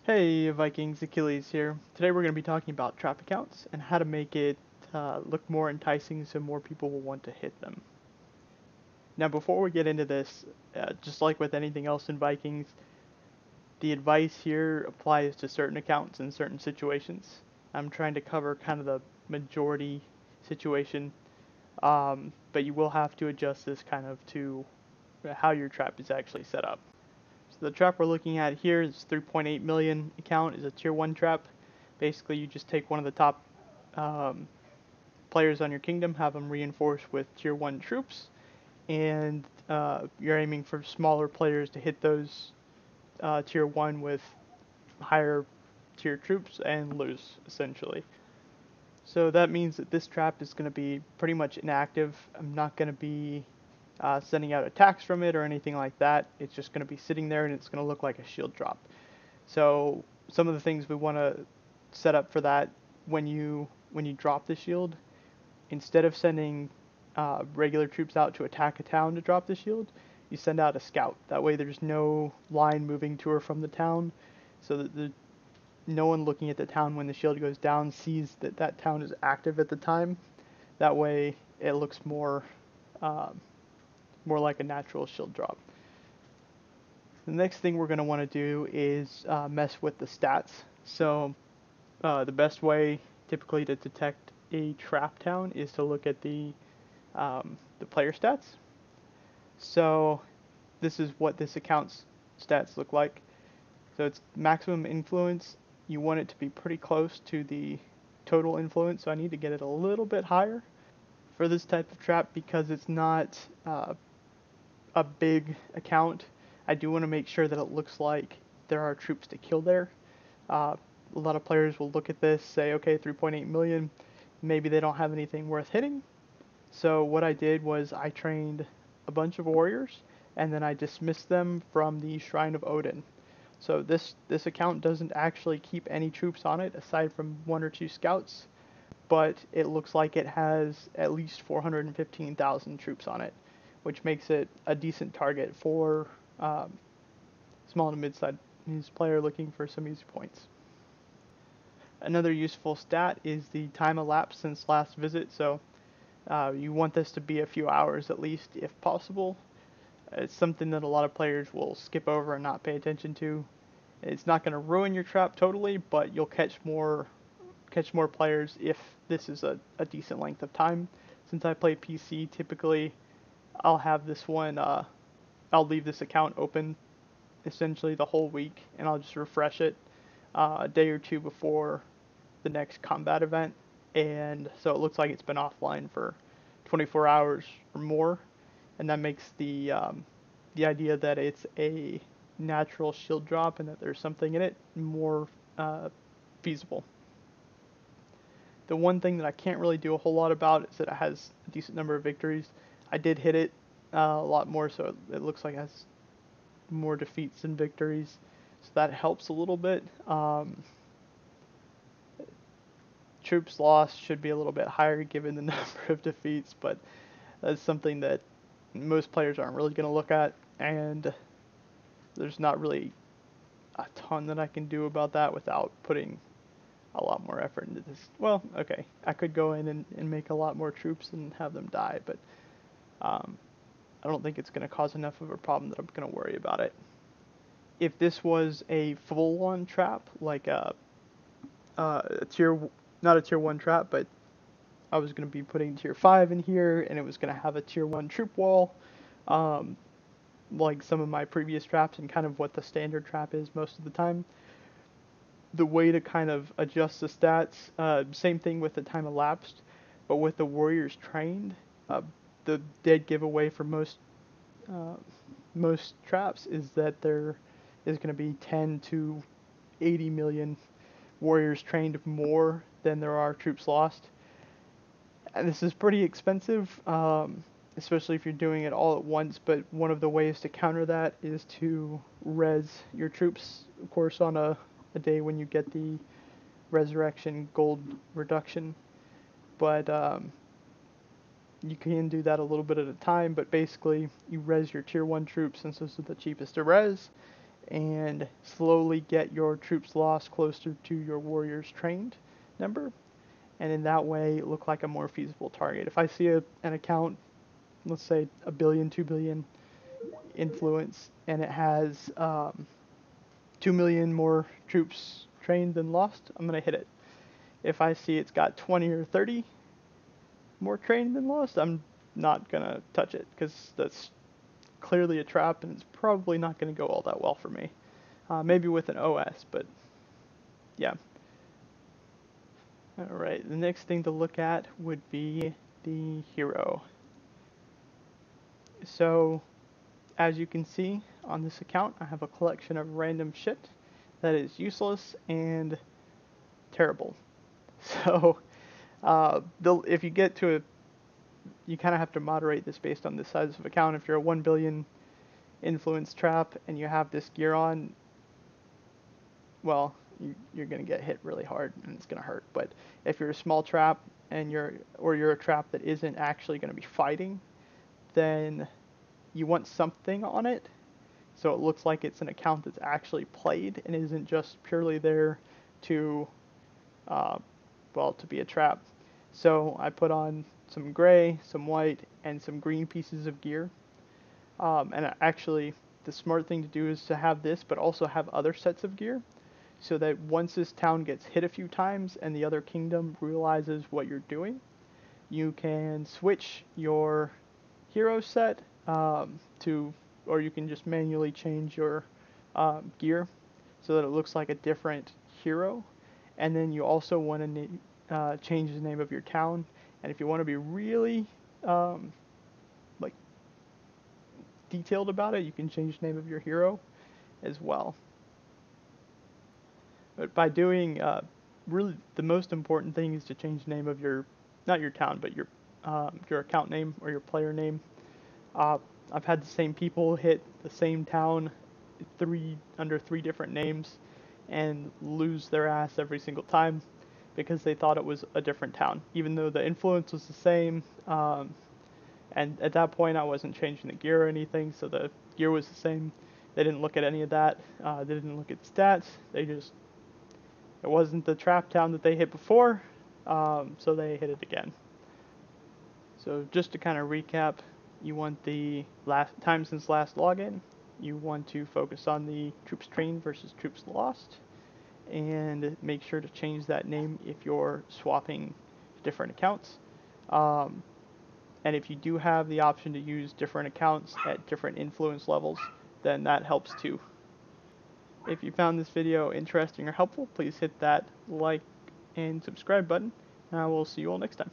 Hey Vikings, Achilles here. Today we're going to be talking about trap accounts and how to make it look more enticing so more people will want to hit them. Now before we get into this, just like with anything else in Vikings, the advice here applies to certain accounts in certain situations. I'm trying to cover kind of the majority situation, but you will have to adjust this kind of to how your trap is actually set up. So the trap we're looking at here is 3.8 million account is a tier 1 trap. Basically you just take one of the top um, players on your kingdom, have them reinforced with tier 1 troops, and you're aiming for smaller players to hit those tier 1 with higher tier troops and lose, essentially. So that means that this trap is going to be pretty much inactive. I'm not going to be sending out attacks from it or anything like that. It's just going to be sitting there and it's going to look like a shield drop. So some of the things we want to set up for that when you drop the shield, instead of sending regular troops out to attack a town to drop the shield, you send out a scout. That way there's no line moving to or from the town, so that no one looking at the town when the shield goes down sees that that town is active at the time. That way it looks uh, more like a natural shield drop. The next thing we're going to want to do is mess with the stats. So the best way typically to detect a trap town is to look at the player stats. So this is what this account's stats look like. So it's maximum influence. You want it to be pretty close to the total influence, so I need to get it a little bit higher for this type of trap because it's not a big account. I do want to make sure that it looks like there are troops to kill there. A lot of players will look at this, say, okay, 3.8 million, maybe they don't have anything worth hitting. So what I did was I trained a bunch of warriors, and then I dismissed them from the Shrine of Odin. So this account doesn't actually keep any troops on it aside from one or two scouts, but it looks like it has at least 415,000 troops on it, which makes it a decent target for um, small to mid-sized player looking for some easy points. Another useful stat is the time elapsed since last visit. So you want this to be a few hours at least, if possible. It's something that a lot of players will skip over and not pay attention to. It's not going to ruin your trap totally, but you'll catch more players if this is a decent length of time. Since I play PC, typically I'll have this one. I'll leave this account open essentially the whole week, and I'll just refresh it a day or two before the next combat event, and so it looks like it's been offline for 24 hours or more, and that makes the idea that it's a natural shield drop and that there's something in it more feasible. The one thing that I can't really do a whole lot about is that it has a decent number of victories. I did hit it a lot more, so it looks like it has more defeats than victories, so that helps a little bit. Troops lost should be a little bit higher given the number of defeats, but that's something that most players aren't really going to look at, and there's not really a ton that I can do about that without putting a lot more effort into this. Well, okay, I could go in and make a lot more troops and have them die, but um, I don't think it's going to cause enough of a problem that I'm going to worry about it. If this was a full-on trap, like a tier, not a tier 1 trap, but I was going to be putting tier 5 in here, and it was going to have a tier 1 troop wall, um, like some of my previous traps and kind of what the standard trap is most of the time. The way to kind of adjust the stats, same thing with the time elapsed, but with the warriors trained, uh, the dead giveaway for uh, most traps is that there is going to be 10 to 80 million warriors trained more than there are troops lost. And this is pretty expensive, especially if you're doing it all at once, but one of the ways to counter that is to res your troops, of course, on a day when you get the resurrection gold reduction. But you can do that a little bit at a time, but basically you res your tier 1 troops since those are the cheapest to res, and slowly get your troops lost closer to your warriors trained number, and in that way look like a more feasible target. If I see an account, let's say a billion, 2 billion influence, and it has 2 million more troops trained than lost, I'm going to hit it. If I see it's got 20 or 30 more trained than lost, I'm not going to touch it, because that's clearly a trap, and it's probably not going to go all that well for me. Maybe with an OS, but yeah. Alright, the next thing to look at would be the hero. So, as you can see on this account, I have a collection of random shit that is useless and terrible. So, if you get to you kind of have to moderate this based on the size of account. If you're a 1 billion influence trap and you have this gear on, well, you're going to get hit really hard and it's going to hurt. But if you're a small trap and you're a trap that isn't actually going to be fighting, then you want something on it so it looks like it's an account that's actually played and isn't just purely there to to be a trap. So I put on some gray, some white, and some green pieces of gear. And actually, the smart thing to do is to have this, but also have other sets of gear, so that once this town gets hit a few times and the other kingdom realizes what you're doing, you can switch your hero set or you can just manually change your gear so that it looks like a different hero. And then you also want to change the name of your town. And if you want to be really like detailed about it, you can change the name of your hero as well. But by doing really the most important thing is to change the name of not your town, but your account name or your player name. I've had the same people hit the same town under 3 different names and lose their ass every single time because they thought it was a different town, even though the influence was the same. And at that point, I wasn't changing the gear or anything, so the gear was the same. They didn't look at any of that. They didn't look at stats. It wasn't the trap town that they hit before, so they hit it again. So just to kind of recap, you want the last time since last login. You want to focus on the troops trained versus troops lost, and make sure to change that name if you're swapping different accounts. And if you do have the option to use different accounts at different influence levels, then that helps too. If you found this video interesting or helpful, please hit that like and subscribe button, and I will see you all next time.